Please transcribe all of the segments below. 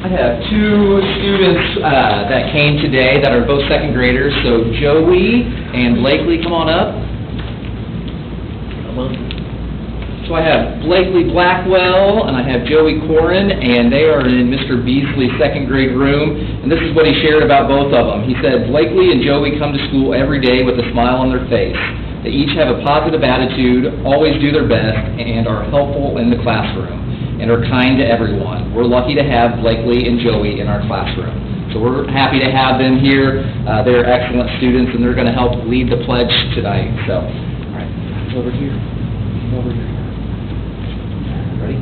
I have two students that came today that are both second graders. So Joey and Blakely, come on up. Come on. So I have Blakely Blackwell and I have Joey Corin, and they are in Mr. Beasley's second grade room. And this is what he shared about both of them. He said, Blakely and Joey come to school every day with a smile on their face. They each have a positive attitude, always do their best, and are helpful in the classroom, and are kind to everyone. We're lucky to have Blakely and Joey in our classroom. So we're happy to have them here. They're excellent students, and they're going to help lead the pledge tonight. So, all right, over here. Over here. Ready?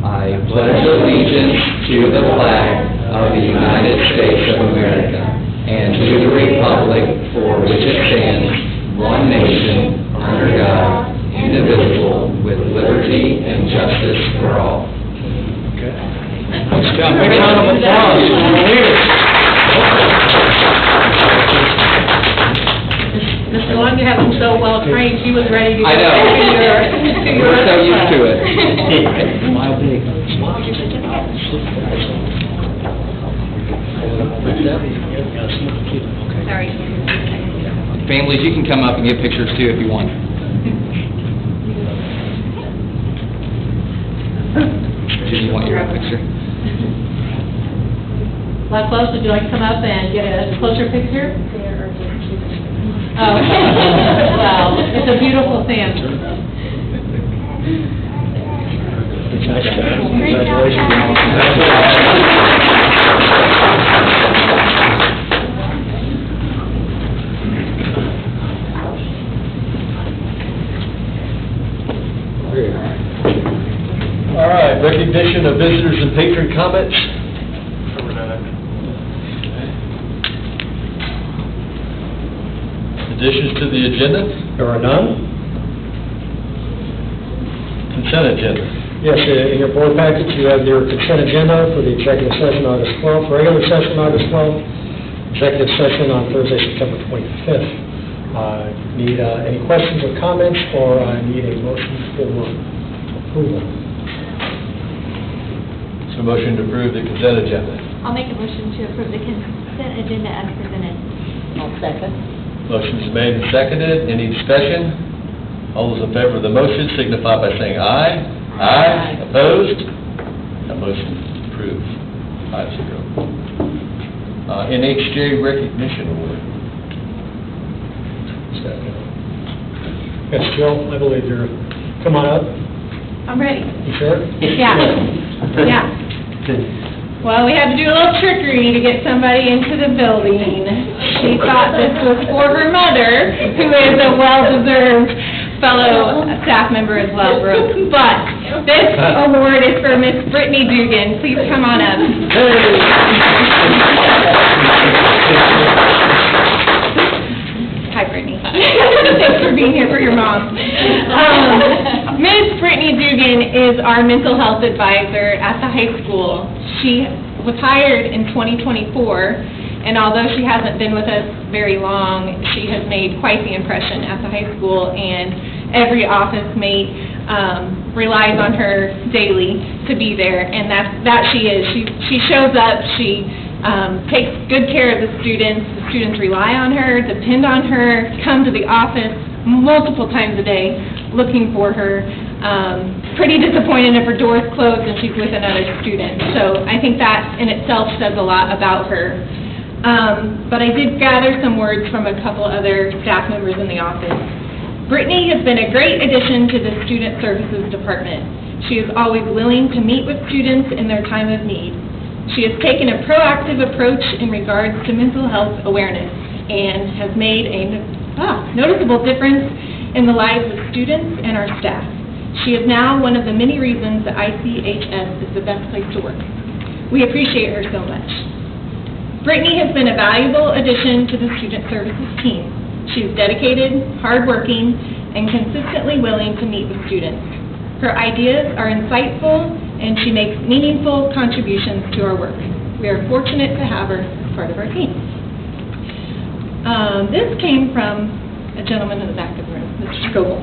I pledge allegiance to the flag of the United States of America and to the republic for which it stands, one nation, under God, indivisible, with liberty and justice for all. Okay. Nice job. Big round of applause for the leaders. Mr. Long, you have them so well trained, she was ready to go. I know. We're so used to it. Smile big. Sorry. Families, you can come up and get pictures too if you want. Did you want your picture? Blackwell, would you like to come up and get a closer picture? Oh, well, it's a beautiful family. All right, recognition of visitors and patron comments. Additions to the agenda? There are none. Consent agenda. Yes, in your board package, you have your consent agenda for the executive session August 12th, regular session August 12th, executive session on Thursday, September 25th. Need any questions or comments, or need a motion for approval? So motion to approve the consent agenda. I'll make a motion to approve the consent agenda as presented. I'll second. Motion's made and seconded. Any discussion? All those in favor of the motion signify by saying aye. Aye. Opposed? That motion is approved. 5-0. NHJ recognition award. Yes, Jill, I believe you're, come on up. I'm ready. You sure? Yeah. Yeah. Well, we had to do a little trickery to get somebody into the building. She thought this was for her mother, who is a well-deserved fellow staff member as well, Brooke. But this award is for Miss Brittany Dugan. Please come on up. Hi, Brittany. Thanks for being here for your mom. Ms. Brittany Dugan is our mental health advisor at the high school. She was hired in 2024, and although she hasn't been with us very long, she has made quite the impression at the high school, and every office mate relies on her daily to be there, and that she is. She shows up, she takes good care of the students rely on her, depend on her, come to the office multiple times a day looking for her. Pretty disappointed if her door's closed and she's with another student. So I think that in itself says a lot about her. But I did gather some words from a couple other staff members in the office. Brittany has been a great addition to the Student Services Department. She is always willing to meet with students in their time of need. She has taken a proactive approach in regards to mental health awareness and has made a noticeable difference in the lives of students and our staff. She is now one of the many reasons that ICHS is the best place to work. We appreciate her so much. Brittany has been a valuable addition to the Student Services team. She is dedicated, hardworking, and consistently willing to meet with students. Her ideas are insightful, and she makes meaningful contributions to our work. We are fortunate to have her as part of our team. This came from a gentleman in the back of the room, Mr. Scoble.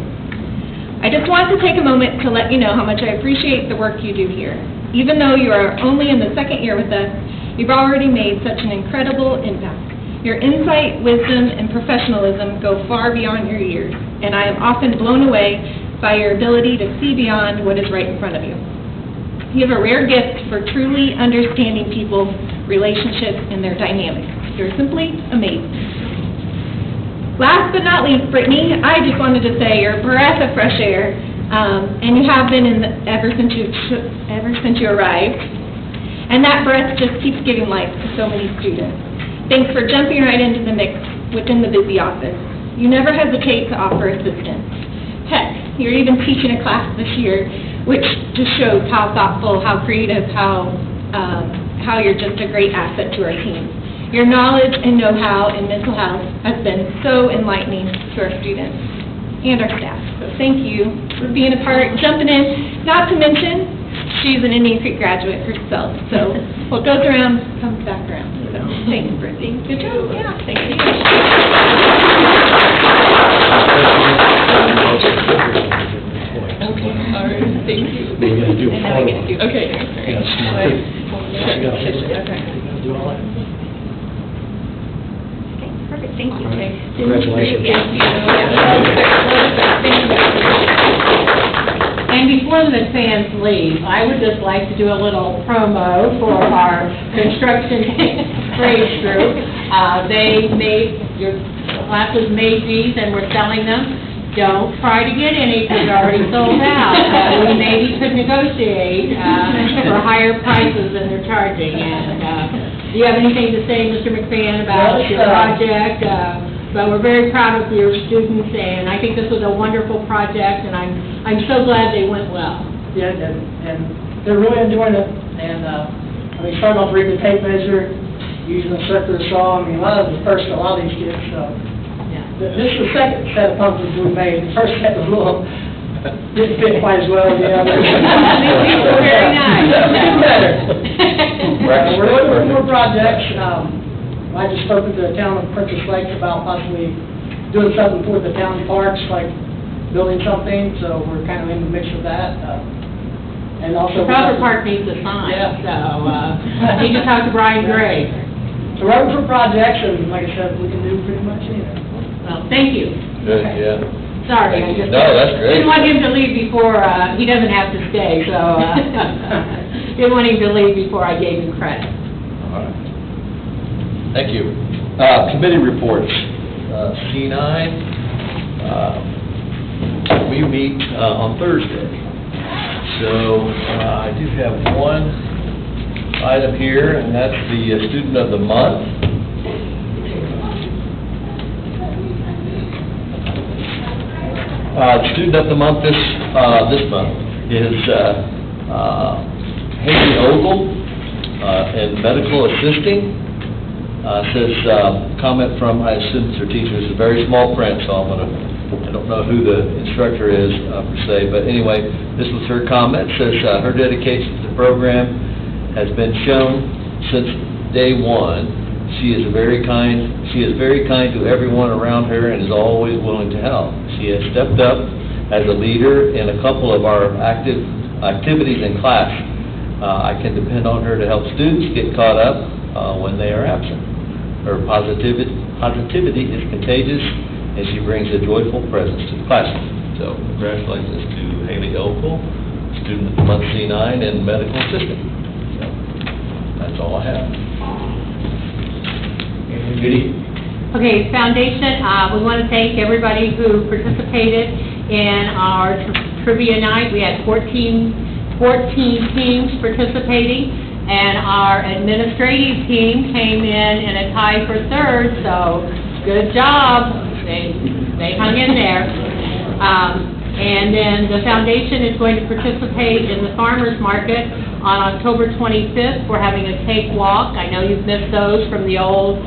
I just want to take a moment to let you know how much I appreciate the work you do here. Even though you are only in the second year with us, you've already made such an incredible impact. Your insight, wisdom, and professionalism go far beyond your years, and I am often blown away by your ability to see beyond what is right in front of you. You have a rare gift for truly understanding people's relationships and their dynamics. You're simply amazing. Last but not least, Brittany, I just wanted to say you're a breath of fresh air, and you have been ever since you arrived. And that breath just keeps giving life to so many students. Thanks for jumping right into the mix within the busy office. You never hesitate to offer assistance. Heck, you're even teaching a class this year, which just shows how thoughtful, how creative, how you're just a great asset to our team. Your knowledge and know-how in mental health has been so enlightening to our students and our staff. So thank you for being a part, jumping in. Not to mention, she's an Indian Creek graduate herself, so what goes around comes back around. So thanks, Brittany. Good job. Yeah, thank you. Okay, all right, thank you. Maybe I do. And then I get to do, okay. Yes. Okay. Do all that. Okay, perfect, thank you. Okay. Congratulations. Thank you. And before the fans leave, I would just like to do a little promo for our construction trades group. Your classes made these and we're selling them. Don't try to get any because they're already sold out. We maybe could negotiate for higher prices than they're charging. And do you have anything to say, Mr. McFan, about your project? But we're very proud of your students, and I think this was a wonderful project, and I'm so glad they went well. Yeah, and they're really enjoying it, and, starting off reading the tape measure, using the circular saw, a lot of these kids, so. Yeah. This is the second set of pumpkins we made. The first set was a little, didn't fit quite as well as the others. These were very nice. Better. We're looking for more projects. I just spoke with the town of Princess Lake about possibly doing something for the town parks, like building something, so we're kind of in the mix of that. And also... Proper Park needs a sign, Yeah. so I need to talk to Brian Gray. So we're looking for projects, and like I said, we can do pretty much anything. Well, thank you. Good, yeah. Sorry, I just... No, that's great. Didn't want him to leave before, he doesn't have to stay, so, didn't want him to leave before I gave him credit. All right. Thank you. Committee reports. C9, we meet on Thursday. So I do have one item here, and that's the Student of the Month. Student of the Month this month is Haley Ogle in Medical Assisting. Says, comment from, I assume it's her teacher, it's a very small print, so I don't know who the instructor is per se, but anyway, this was her comment. Says her dedication to the program has been shown since day one. She is very kind to everyone around her and is always willing to help. She has stepped up as a leader in a couple of our activities in class. I can depend on her to help students get caught up when they are absent. Her positivity is contagious, and she brings a joyful presence to the classroom. So congratulations to Haley Ogle, Student of the Month C9 and Medical Assistant. So that's all I have. Judy? Okay, Foundation, we want to thank everybody who participated in our trivia night. We had 14 teams participating. And our administrative team came in a tie for third, so good job. They hung in there. And then the foundation is going to participate in the farmers market on October 25th. We're having a cake walk. I know you've missed those from the old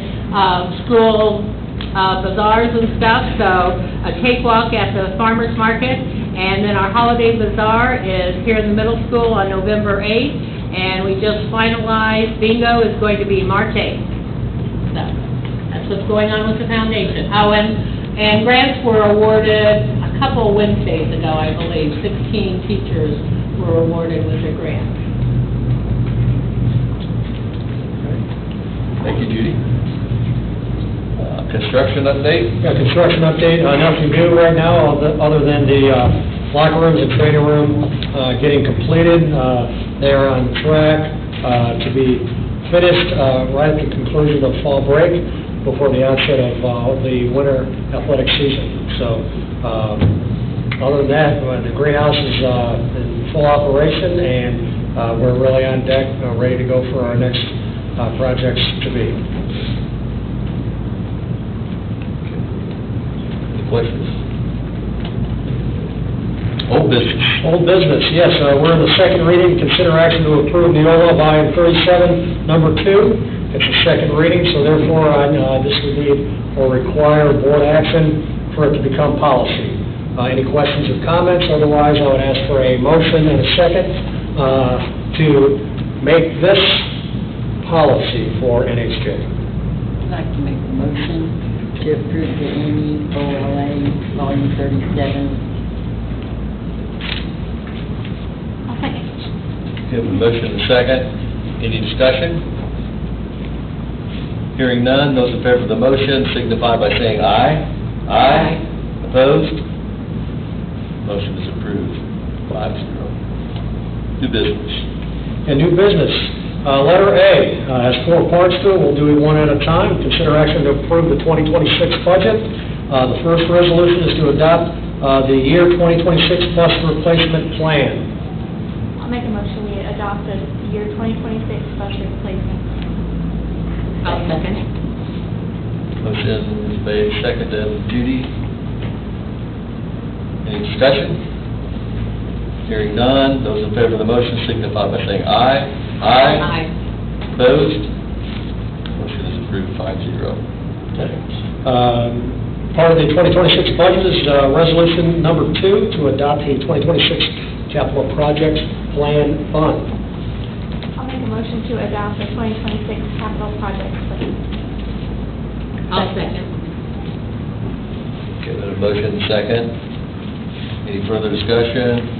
school bazaars and stuff, so a cake walk at the farmers market. And then our holiday bazaar is here in the middle school on November 8th. And we just finalized, bingo is going to be March 8th. So that's what's going on with the foundation. Oh, and grants were awarded a couple Wednesdays ago, I believe. 16 teachers were awarded with a grant. you, Judy. Construction update? Yeah, construction update, nothing new right now, other than the locker rooms and training room getting completed. They are on track to be finished right at the conclusion of fall break before the onset of the winter athletic season. So, other than that, the greenhouse is in full operation, and we're really on deck, ready to go for our next projects to be. Questions? Old business. Old business, yes, we're in the second reading, consider action to approve Neola volume 37, number 2. It's the second reading, so therefore, this would need or require board action for it to become policy. Any questions or comments? Otherwise, I would ask for a motion and a second to make this policy for NHJ. I'd like to make a motion to approve the NEOLA volume 37. I'll second. We have a motion and a second. Any discussion? Hearing none, those in favor of the motion signify by saying aye. Aye. Opposed? Motion is approved, 5-0. New business. And new business. Letter A has 4 parts to it. We'll do it one at a time. Consider action to approve the 2026 budget. The first resolution is to adopt the year 2026 bus replacement plan. I'll make a motion, we adopt the year 2026 bus replacement. I'll second. Motion is made, seconded. Judy? Any discussion? Hearing none, those in favor of the motion signify by saying aye. Aye. Opposed? Motion is approved, 5-0. Part of the 2026 budget is resolution number 2 to adopt the 2026 capital projects plan fund. I'll make a motion to adopt the 2026 capital projects plan. I'll second. Okay, then a motion, second. Any further discussion?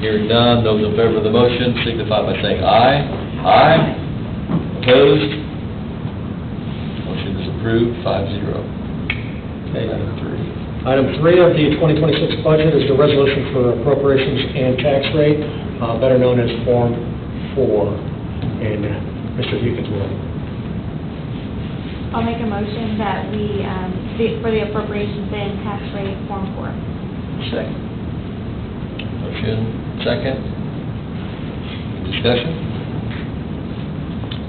Hearing none, those in favor of the motion signify by saying aye. Aye. Opposed? Motion is approved, 5-0. Okay. Item 3. Item 3 of the 2026 budget is the resolution for appropriations and tax rate, better known as Form 4. And Mr. Hugans will. I'll make a motion that we, for the appropriations and tax rate, Form 4. Second. Motion, second. Discussion?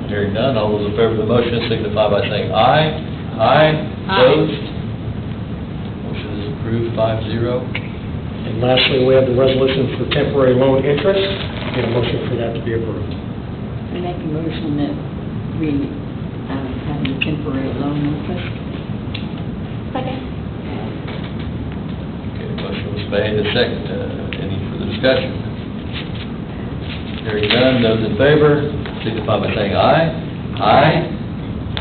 Hearing none, all those in favor of the motion signify by saying aye. Aye. Opposed? Motion is approved, 5-0. And lastly, we have the resolution for temporary loan interest. Need a motion for that to be approved. I make a motion that we have a temporary loan interest. Second. Okay, the motion was made, and second. Any further discussion? Hearing none, those in favor signify by saying aye. Aye.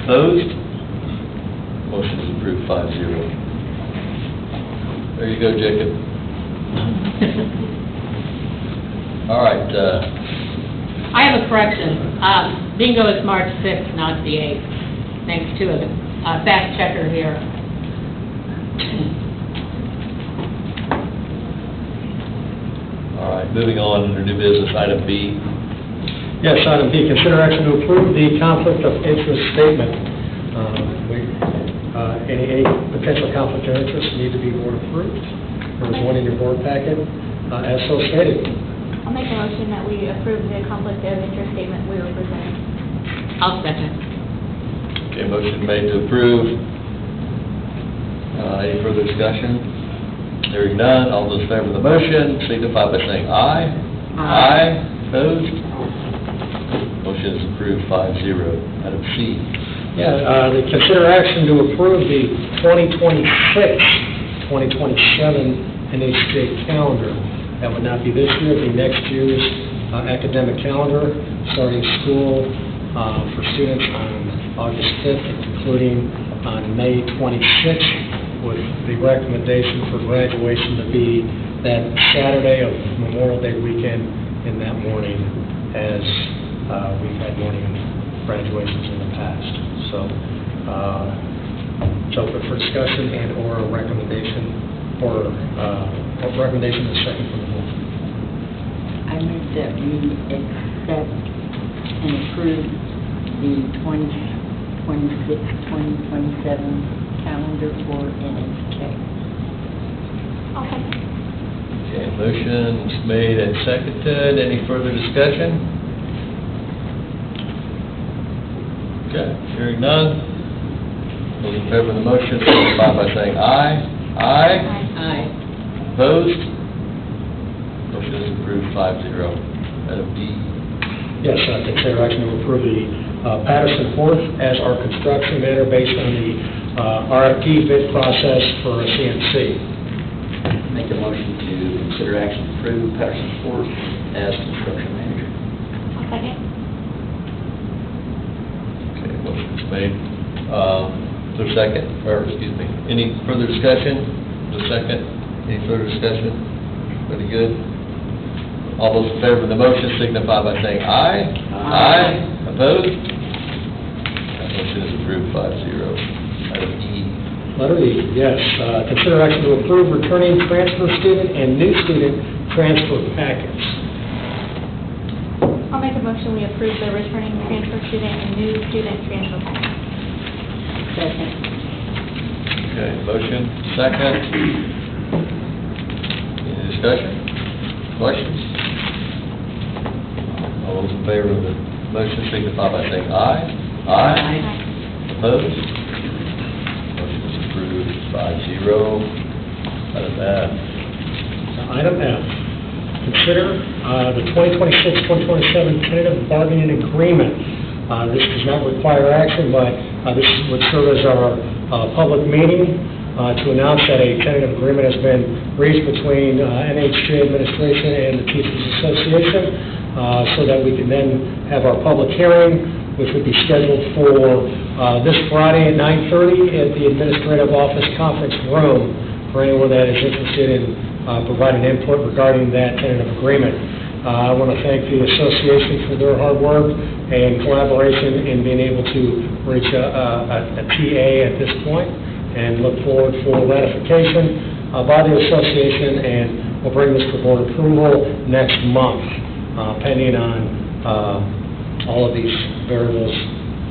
Opposed? Motion is approved, 5-0. There you go, Jacob. All right, I have a correction. Bingo is March 5th, not the 8th, thanks to a fact checker here. all right, moving on under new business, item B. Yes, item B, consider action to approve the conflict of interest statement. Any potential conflict of interest need to be board approved. There was one in your board packet, as so stated. I'll make a motion that we approve the conflict of interest statement we were presenting. I'll second. Okay, motion made to approve. Any further discussion? Hearing none, all those in favor of the motion signify by saying aye. Aye. Opposed? Motion is approved, 5-0. Item C. Yeah, the consider action to approve the 2026-2027 NHJ calendar. That would not be this year, it'd be next year's academic calendar, starting school for students on August 5th and concluding on May 26th, with the recommendation for graduation to be that Saturday of Memorial Day weekend in that morning, as we've had morning graduations in the past. So, it's open for discussion and/or a recommendation, or a recommendation is second from the board. I move that we accept and approve the 2026-2027 calendar for NHK. Okay. Okay, motion's made and seconded. Any further discussion? Okay, hearing none. Those in favor of the motion, signify by saying aye. Aye. Aye. Opposed? Motion is approved 5-0. Item D. Yes, consider action to approve the Patterson Fourth as our construction matter based on the RFP bid process for a CNC. Make a motion to consider action to approve Patterson Ford as construction manager. I'll second. Okay, motion's made. Is there a second? Or, excuse me, any further discussion? The second? Any further discussion? Pretty good? All those in favor of the motion signify by saying aye. Aye. Opposed? That motion is approved 5-0. Item E. Letter E, yes, consider action to approve returning transfer student and new student transfer packets. I'll make a motion, we approve the returning transfer student and new student transfer package. Second. Okay, motion, second. Any discussion? Questions? All those in favor of the motion signify by saying aye. Aye. Opposed? Motion is approved 5-0. Item F. Item F, consider the 2026-2027 tentative bargaining agreement. This does not require action, but this would serve as our public meeting to announce that a tentative agreement has been reached between NHJ administration and the Teachers Association, so that we can then have our public hearing, which would be scheduled for this Friday at 9:30 at the Administrative Office Conference Room for anyone that is interested in providing input regarding that tentative agreement. I want to thank the association for their hard work and collaboration in being able to reach a TA at this point, and look forward for ratification by the association, and we'll bring this to board approval next month, pending on all of these variables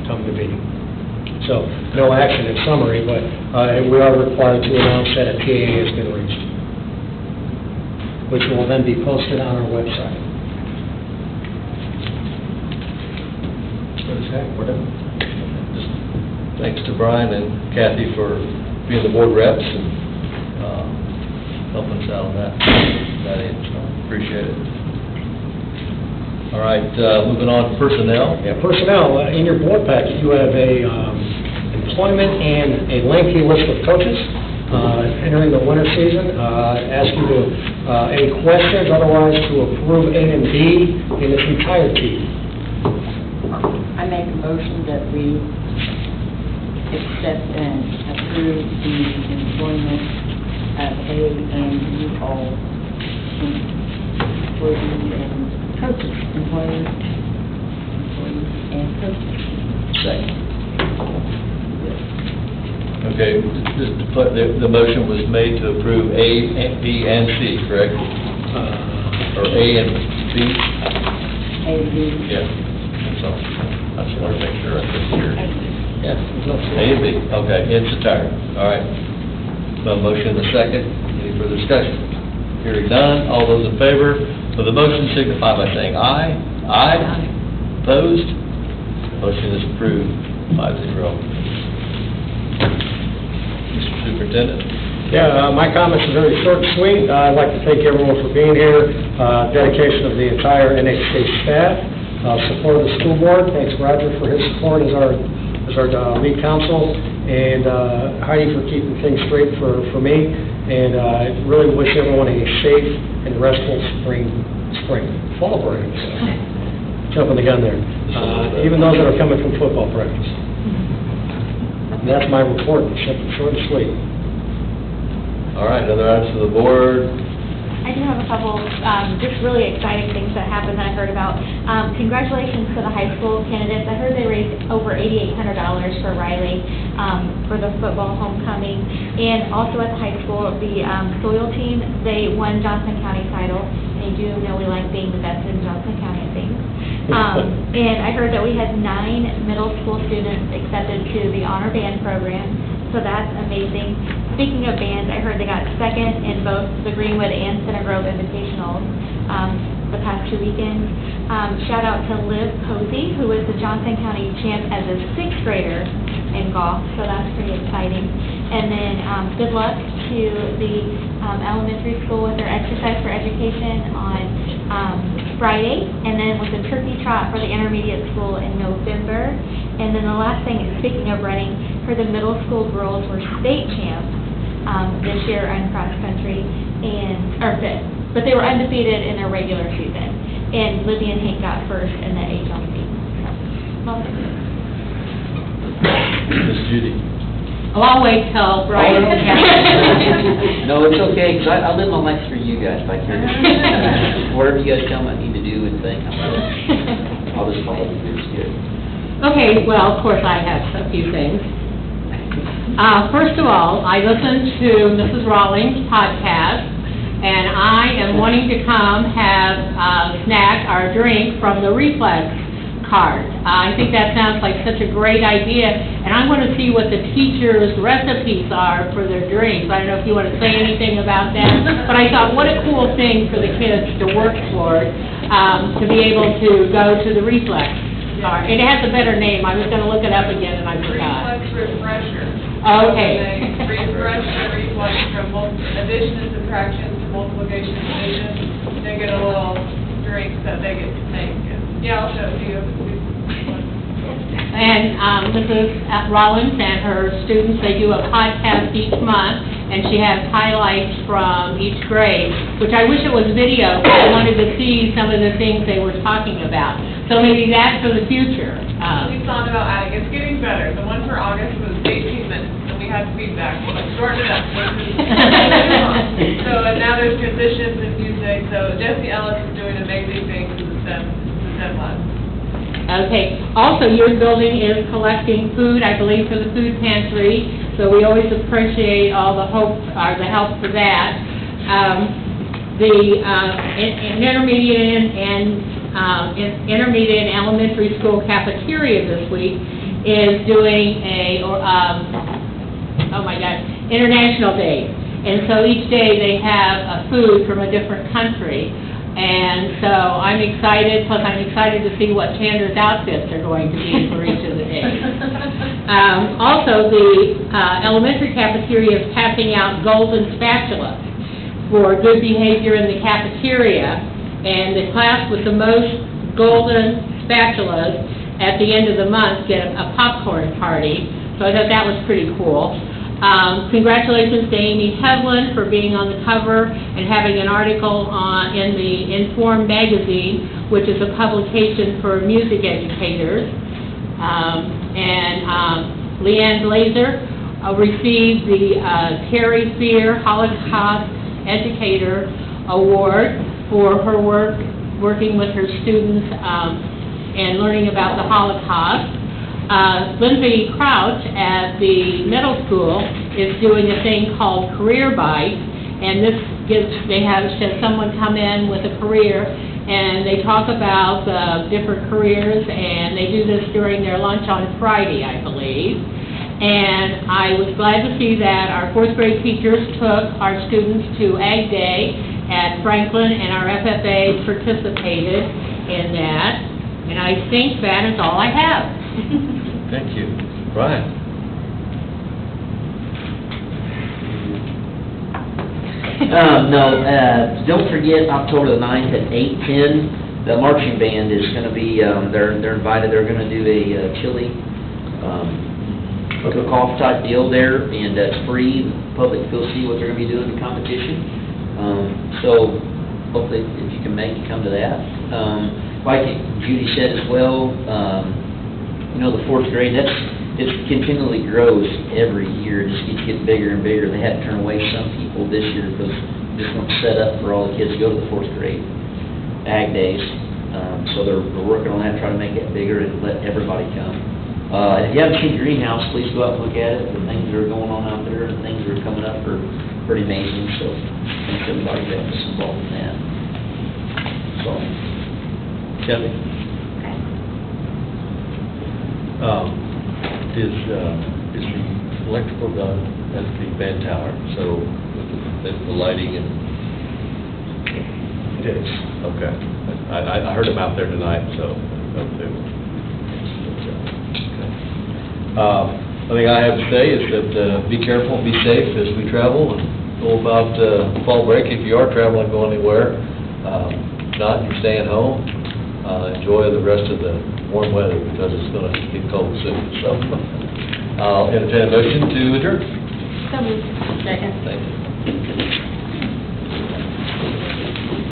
come to be. So, no action in summary, but we are required to announce that a TA has been reached, which will then be posted on our website. Okay, we're done. Just thanks to Brian and Kathy for being the board reps and helping us out on that end, so appreciate it. All right, moving on to personnel. Yeah, personnel, in your board packet, you have a employment and a lengthy list of coaches entering the winter season. Ask you to, any questions, otherwise to approve A and B in its entirety. I make a motion that we accept and approve the employment of A and B all employees and coaches, employees and coaches. Second. Okay, just to put, the motion was made to approve A, B, and C, correct? Or A and B? A and B. Yeah, that's all. I just want to make sure I put here. Yeah. A and B, okay, it's entirety. All right. A motion and a second. Any further discussion? Hearing none, all those in favor of the motion signify by saying aye. Aye. Opposed? Motion is approved, 5-0. Mr. Superintendent? Yeah, my comments are very short and sweet. I'd like to thank everyone for being here, dedication of the entire NHJ staff, support of the school board. Thanks Roger for his support as our lead counsel, and Heidi for keeping things straight for me. And I really wish everyone a safe and restful fall break. Jumping the gun there. Even those that are coming from football practice. And that's my report, short and sweet. All right, other items to the board? I do have a couple, just really exciting things that happened that I heard about. Congratulations to the high school candidates. I heard they raised over $8,800 for Riley for the football homecoming. And also at the high school, the soil team, they won Johnson County title. And you do know we like being the best in Johnson County, I think. And I heard that we had 9 middle school students accepted to the honor band program, so that's amazing. Speaking of bands, I heard they got second in both the Greenwood and Center Grove Invitationals the past 2 weekends. Shout out to Liv Posey, who was the Johnson County champ as a 6th grader in golf, so that's pretty exciting. And then good luck to the elementary school with their exercise for education on Friday, and then with the turkey trot for the intermediate school in November. And then the last thing is, speaking of running, for the middle school girls were state champs this year in cross country, or fifth, but they were undefeated in their regular season. And Libby and Hank got first in the HLC. Ms. Judy? Oh, I'll wait till Brian. No, it's okay, because I live my life through you guys back here. Whatever you guys tell me I need to do and think, I'll just follow you. It's good. Okay, well, of course, I have a few things. First of all, I listened to Mrs. Rawlings' podcast, and I am wanting to come have a snack or a drink from the Reflex cart. I think that sounds like such a great idea, and I want to see what the teachers' recipes are for their drinks. I don't know if you want to say anything about that, but I thought, what a cool thing for the kids to work toward, to be able to go to the Reflex cart. It has a better name. I was going to look it up again, and I forgot. Reflex Refresher. Okay. They refresh the reflex from addition and subtraction to multiplication and division. They get a little drink that they get to make. Yeah, I'll show it to you. And Mrs. Rollins and her students, they do a podcast each month, and she has highlights from each grade, which I wish it was video, because I wanted to see some of the things they were talking about. So maybe that's for the future. We thought about adding, it's getting better. The one for August was 18 minutes, and we had feedback, so let's shorten it up. So, and now there's transitions and music, so Jesse Ellis is doing amazing things in the STEM lab. Okay. Also, your building is collecting food, I believe, for the food pantry, so we always appreciate all the help for that. Intermediate and elementary school cafeteria this week is doing International Day. And so each day they have a food from a different country. And so I'm excited, plus I'm excited to see what Chandra's outfits are going to be for each of the days. Also, the elementary cafeteria is passing out golden spatulas for good behavior in the cafeteria. And the class with the most golden spatulas at the end of the month get a popcorn party. So I thought that was pretty cool. Congratulations to Amy Hevlin for being on the cover and having an article in the Inform magazine, which is a publication for music educators. Leanne Glazer received the Terry Fear Holocaust Educator Award for her work working with her students and learning about the Holocaust. Lindsay Crouch at the middle school is doing a thing called Career Bite, and they have someone come in with a career, and they talk about different careers, and they do this during their lunch on Friday, I believe. And I was glad to see that our 4th grade teachers took our students to Ag Day at Franklin, and our FFA participated in that. And I think that is all I have. Thank you. Brian? Don't forget October the 9th at 8:10, the marching band is going to be, they're invited, they're going to do a chili cook-off type deal there, and it's free, the public will see what they're going to be doing in the competition. So hopefully if you can make it, come to that. Like Judy said as well, the 4th grade, it continually grows every year. It just keeps getting bigger and bigger. They had to turn away some people this year because it just weren't set up for all the kids to go to the 4th grade Ag Days. So they're working on that, trying to make it bigger and let everybody come. If you haven't seen the greenhouse, please go out and look at it. The things that are going on out there and things that are coming up are pretty amazing, so I think everybody gets involved in that. So, Kathy? Is the electrical done at the band tower, so with the lighting and? It is. Okay. I heard them out there tonight, so. Okay. One thing I have to say is that be careful and be safe as we travel and go about fall break if you are traveling, going anywhere. If not, you're staying home. Enjoy the rest of the warm weather because it's going to get cold soon. So I'll entertain a motion to adjourn. So moved. Second. Thank you.